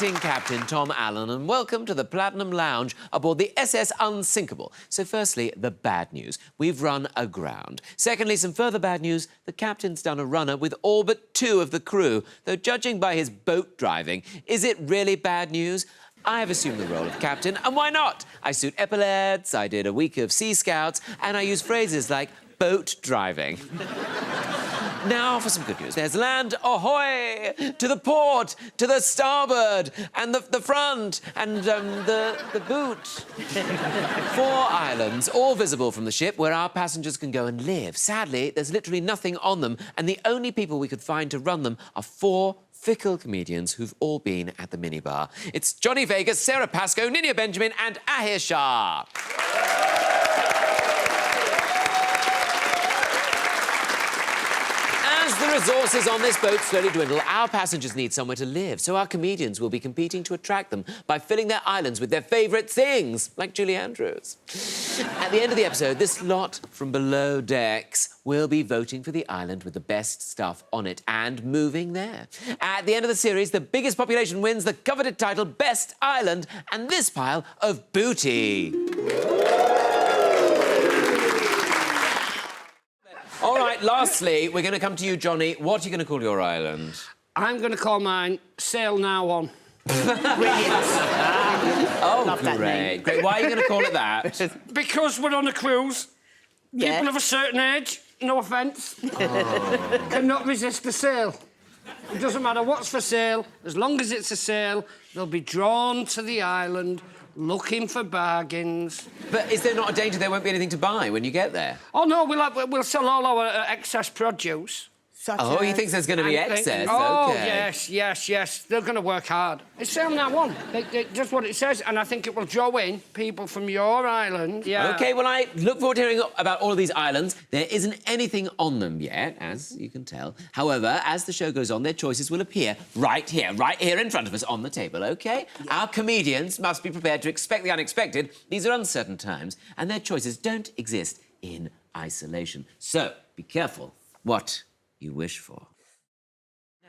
Acting Captain Tom Allen, and welcome to the Platinum Lounge aboard the SS Unsinkable. So firstly, the bad news. We've run aground. Secondly, some further bad news. The captain's done a runner with all but 2 of the crew. Though judging by his boat driving, is it really bad news? I have assumed the role of captain, and why not? I suit epaulets, I did a week of Sea Scouts, and I use phrases like boat driving. Now for some good news. There's land, ahoy! To the port, to the starboard, and the front, and the boot. 4 islands, all visible from the ship, where our passengers can go and live. Sadly, there's literally nothing on them, and the only people we could find to run them are 4 fickle comedians who've all been at the minibar. It's Johnny Vegas, Sara Pascoe, Ninia Benjamin, and Ahir Shah. As the resources on this boat slowly dwindle, our passengers need somewhere to live, so our comedians will be competing to attract them by filling their islands with their favourite things, like Julie Andrews. At the end of the episode, this lot from below decks will be voting for the island with the best stuff on it and moving there. At the end of the series, the biggest population wins the coveted title Best Island and this pile of booty. All right, lastly, we're going to come to you, Johnny. What are you going to call your island? I'm going to call mine Sail Now On. Oh, great. Great. Why are you going to call it that? Because we're on a cruise. Yeah. People of a certain age, no offence, cannot resist the sail. It doesn't matter what's for sale, as long as it's a sale, they'll be drawn to the island looking for bargains. But is there not a danger there won't be anything to buy when you get there? Oh, no, we'll sell all our excess produce. Oh, he thinks there's going to be excess, Oh, OK. yes. They're going to work hard. It's Sail Now On. That's what it says, and I think it will draw in people from your island. Yeah. OK, well, I look forward to hearing about all of these islands. There isn't anything on them yet, as you can tell. However, as the show goes on, their choices will appear right here in front of us on the table, OK? Yeah. Our comedians must be prepared to expect the unexpected. These are uncertain times, and their choices don't exist in isolation. So, be careful what you wish for.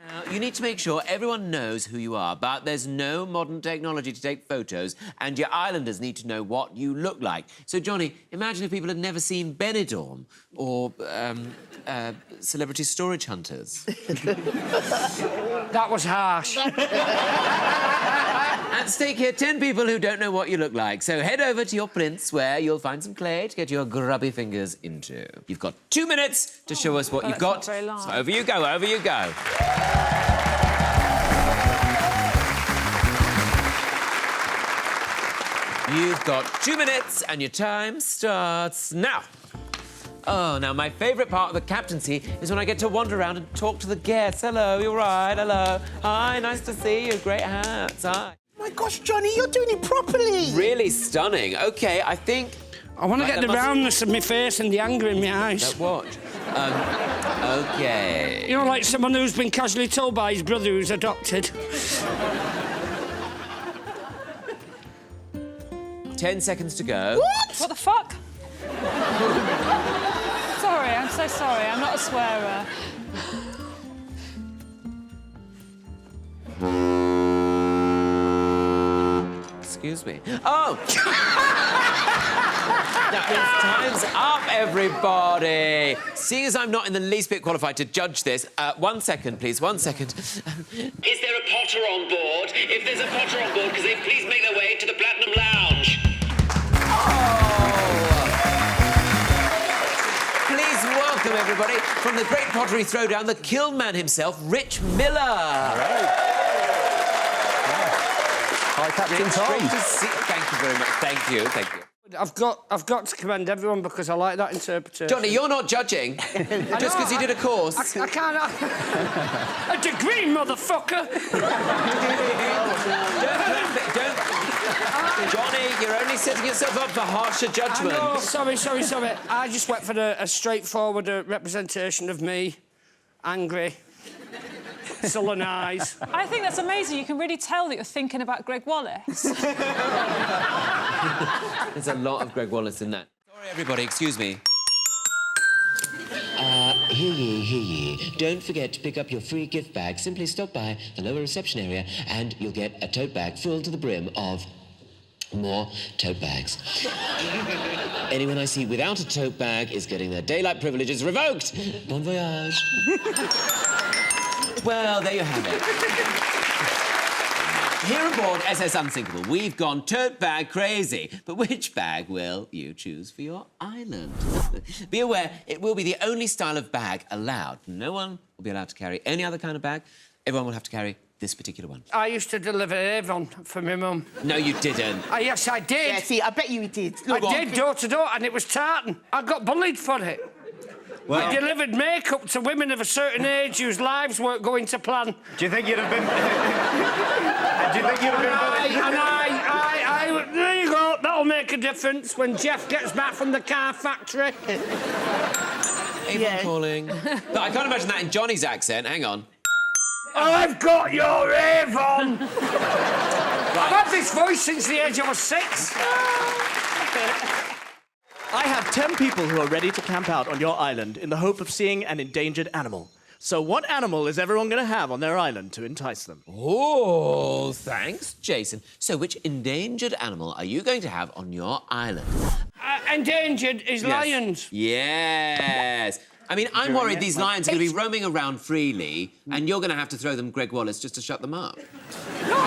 Now, you need to make sure everyone knows who you are, but there's no modern technology to take photos, and your islanders need to know what you look like. So, Johnny, imagine if people had never seen Benidorm or Celebrity Storage Hunters. That was harsh. At stake here, 10 people who don't know what you look like. So head over to your prints, where you'll find some clay to get your grubby fingers into. You've got 2 minutes to show us what you've got. Not very long. So over you go, over you go. You've got 2 minutes, and your time starts now. Oh, now, my favourite part of the captaincy is when I get to wander around and talk to the guests. Hello, you're right, hello. Hi, nice to see you, great hats, hi. Oh my gosh, Johnny, you're doing it properly. Really stunning. OK, I think... I want to get the roundness of my face and the anger in my eyes. That what? OK. You know, like someone who's been casually told by his brother who's adopted. 10 seconds to go. What the fuck? Sorry, I'm so sorry. I'm not a swearer. Excuse me. Oh! That means time's up, everybody. Seeing as I'm not in the least bit qualified to judge this, 1 second, please, 1 second. Is there a Potter on board? If there's a Potter on board, could they please make their way to the Platinum Lounge? Please welcome, everybody, from the Great Pottery Throwdown, the Kiln Man himself, Rich Miller. Hi, Captain Tom. Great to see you. Thank you very much. Thank you. I've got to commend everyone because I like that interpretation. Johnny, you're not judging just because you did a course. I can't... A degree, motherfucker! Johnny, you're only setting yourself up for harsher judgment. I know, sorry. I just went for a straightforward representation of me, angry, sullen eyes. I think that's amazing. You can really tell that you're thinking about Greg Wallace. There's a lot of Greg Wallace in that. Sorry, everybody, excuse me. hear ye, hear ye. Don't forget to pick up your free gift bag. Simply stop by the lower reception area and you'll get a tote bag full to the brim of more tote bags. Anyone I see without a tote bag is getting their daylight privileges revoked. Bon voyage. Well, there you have it. Here aboard SS Unsinkable, we've gone tote bag crazy. But which bag will you choose for your island? Be aware, it will be the only style of bag allowed. No one will be allowed to carry any other kind of bag. Everyone will have to carry this particular one. I used to deliver Avon for my mum. No, you didn't. Yes, I did. Yeah, see, I bet you did. I did, door to door, and it was tartan. I got bullied for it. Well, I delivered makeup to women of a certain age whose lives weren't going to plan. do you think you'd have been... do you think you'd have been... There you go, that'll make a difference when Jeff gets back from the car factory. Avon calling. But I can't imagine that in Johnny's accent. Hang on. I've got your Avon! I've had this voice since the age of 6. I have 10 people who are ready to camp out on your island in the hope of seeing an endangered animal. So what animal is everyone going to have on their island to entice them? Oh, thanks, Jason. So which endangered animal are you going to have on your island? Endangered is lions. Yes. I mean, I'm worried these lions are going to be roaming around freely and you're going to have to throw them Greg Wallace just to shut them up. No,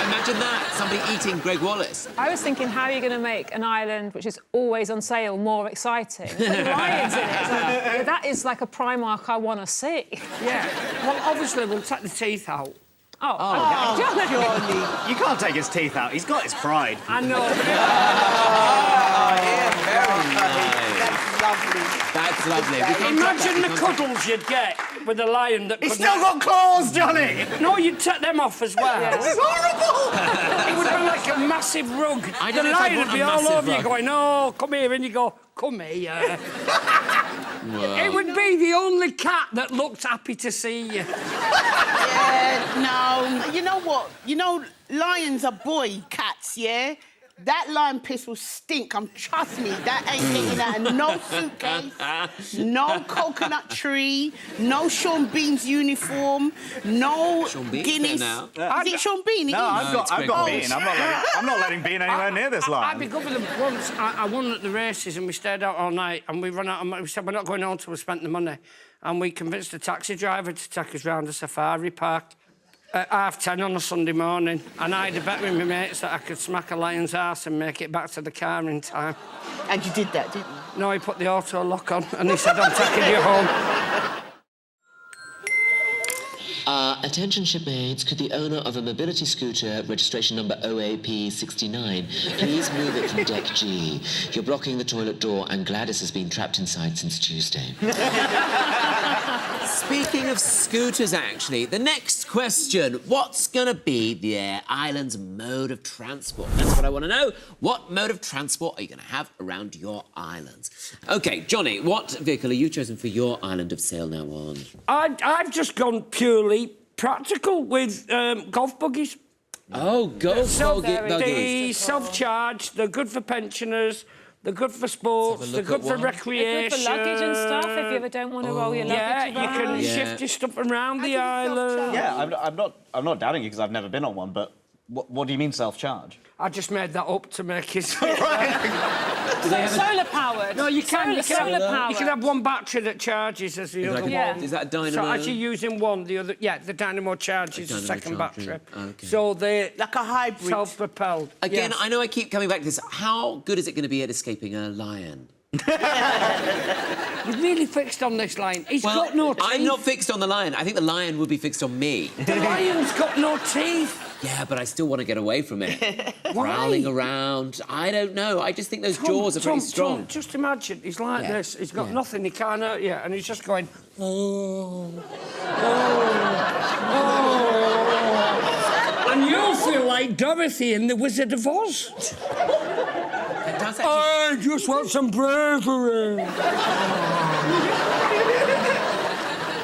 Imagine that, somebody eating Greg Wallace. I was thinking, how are you going to make an island which is always on sale more exciting? Put lions in it. Like, that is like a Primark I want to see. Yeah. Well, obviously, we'll take the teeth out. Oh, okay. Johnny. You can't take his teeth out. He's got his pride. I know. Very nice. That's lovely. That's lovely. We can't Imagine the touch that. cuddles you'd get with a lion that He's couldn't... still got claws, Johnny! No, you'd take them off as well. It's horrible! It would be like a massive rug. I The don't know if I'd lion want would a be all massive over you rug. going, oh, come here, and you go, come here. It would be the only cat that looked happy to see you. Yeah, no. You know what? You know, lions are boy cats, yeah? That lion piss will stink. Trust me, that ain't getting out of no suitcase, no coconut tree, no Sean Bean's uniform, no Sean Bean's Guinness. there now. Is it Sean Bean? No, I've got Greg Bean. I'm not letting Bean anywhere near this I'd line. be good with them once. I won at the races and we stayed out all night and we ran out of money. We said, we're not going home until we spent the money. And we convinced the taxi driver to take us round the safari park at 10:30 on a Sunday morning. And I had a bet with my mates that I could smack a lion's arse and make it back to the car in time. And you did that, didn't you? No, he put the auto lock on and he said, I'm taking you home. Attention shipmates, could the owner of a mobility scooter, registration number OAP69, please move it from deck G? You're blocking the toilet door and Gladys has been trapped inside since Tuesday. Speaking of scooters, actually, the next question, what's going to be their island's mode of transport? That's what I want to know. What mode of transport are you going to have around your islands? OK, Johnny, what vehicle are you chosen for your island of sail now on? I've just gone purely practical with golf buggies. Oh, golf buggies. The self-charge, they're good for pensioners, they're good for sports, they're good for recreation. They're good for luggage and stuff if you ever don't want to roll your luggage Yeah, you can shift your stuff around the island. Yeah, I'm not doubting you because I've never been on one, but what do you mean self-charge? I just made that up to make it... Solar powered. No, you can. Solar powered. You can have one battery that charges as the other one. Yeah. Is that a dynamo? So as you're using one, the other... Yeah, the dynamo charges the second charging. battery. Okay. So they're... Like a hybrid. Self-propelled. Again, yes. I know I keep coming back to this. How good is it going to be at escaping a lion? You're really fixed on this lion. He's got no teeth. I'm not fixed on the lion. I think the lion would be fixed on me. The lion's got no teeth. Yeah, but I still want to get away from it. Prowling around. I don't know. I just think those jaws are pretty strong. Tom, just imagine, he's like this. He's got nothing, he can't hurt you, and he's just going... And you'll feel like Dorothy in The Wizard of Oz. It does actually... I just want some bravery.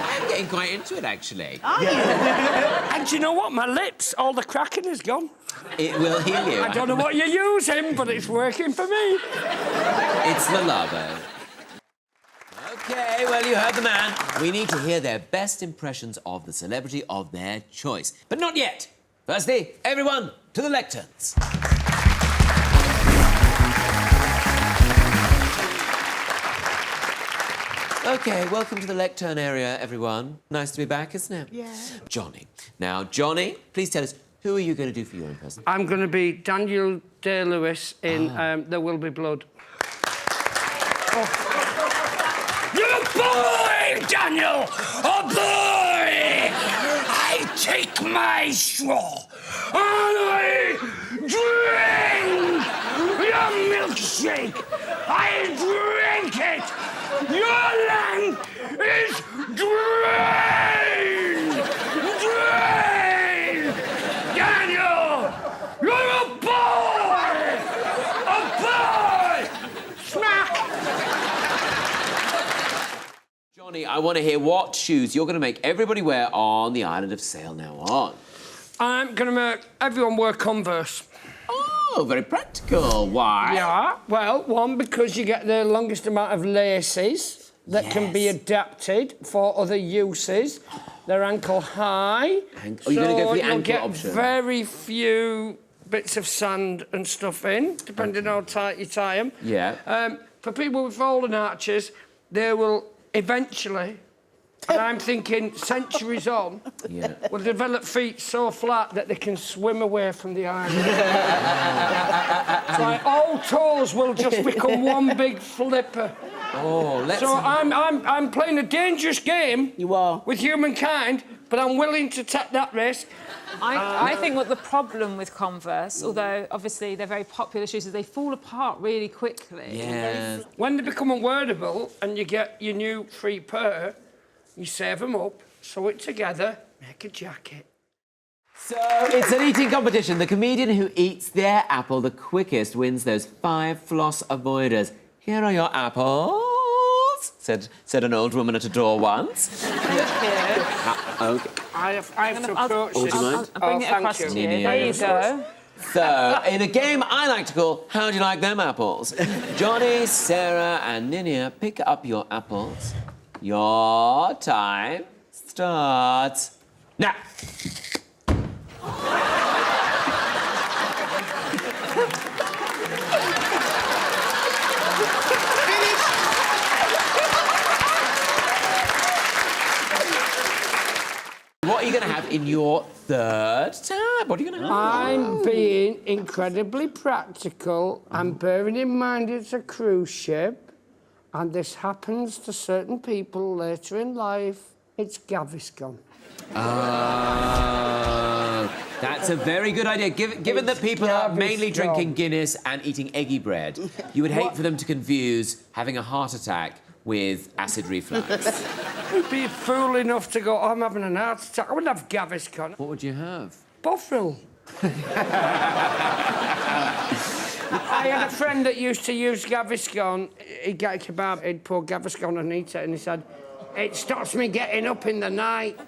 I'm getting quite into it, actually. And do you know what? My lips, all the cracking is gone. It will heal you. I don't know what you're using, but it's working for me. It's the Labo. OK, well, you heard the man. We need to hear their best impressions of the celebrity of their choice. But not yet. Firstly, everyone to the lecterns. OK, welcome to the lectern area, everyone. Nice to be back, isn't it? Yeah. Johnny. Now, Johnny, please tell us, who are you going to do for your impression? I'm going to be Daniel Day-Lewis in There Will Be Blood. You're a boy, Daniel! A boy! I take my straw and I drink your milkshake! I drink it! Your land is drained! Drained! Daniel! You're a boy! A boy! Smack! Johnny, I want to hear what shoes you're going to make everybody wear on the island of Sail now on. I'm going to make everyone wear Converse. Oh, very practical. Why? Yeah, well, one, because you get the longest amount of laces that can be adapted for other uses. They're ankle high. Oh, you're going to go for the you'll ankle get option? very few bits of sand and stuff in, depending how tight you tie them. Yeah. For people with fallen arches, they will eventually, and I'm thinking centuries on, Yeah. will develop feet so flat that they can swim away from the island. It's like all toes will just become one big flipper. Oh, let's... So I'm playing a dangerous game. You are. With humankind, but I'm willing to take that risk. I think what the problem with Converse, although obviously they're very popular shoes, is they fall apart really quickly. Yeah. When they become unwearable and you get your new free pair, you save them up, sew it together, make a jacket. So, it's an eating competition. The comedian who eats their apple the quickest wins those 5 floss avoiders. Here are your apples, said an old woman at a door once. Okay. I have to approach Oh, this. do you mind? I'll bring it thank across you. to you. Ninia. There you go. So, in a game I like to call How Do You Like Them Apples? Johnny, Sarah and Ninia, pick up your apples. Your time starts now. What are you going to have in your third tab? What are you going to have? I'm being incredibly practical and bearing in mind it's a cruise ship and this happens to certain people later in life. It's Gaviscon. Oh, that's a very good idea. Given that people are mainly Gaviscon. drinking Guinness and eating eggy bread, you would hate for them to confuse having a heart attack with acid reflux. You'd be fool enough to go, I'm having an heart attack. I wouldn't have Gaviscon. What would you have? Bovril. I had a friend that used to use Gaviscon. He'd get a kebab, he'd pour Gaviscon and eat it, and he said, it stops me getting up in the night.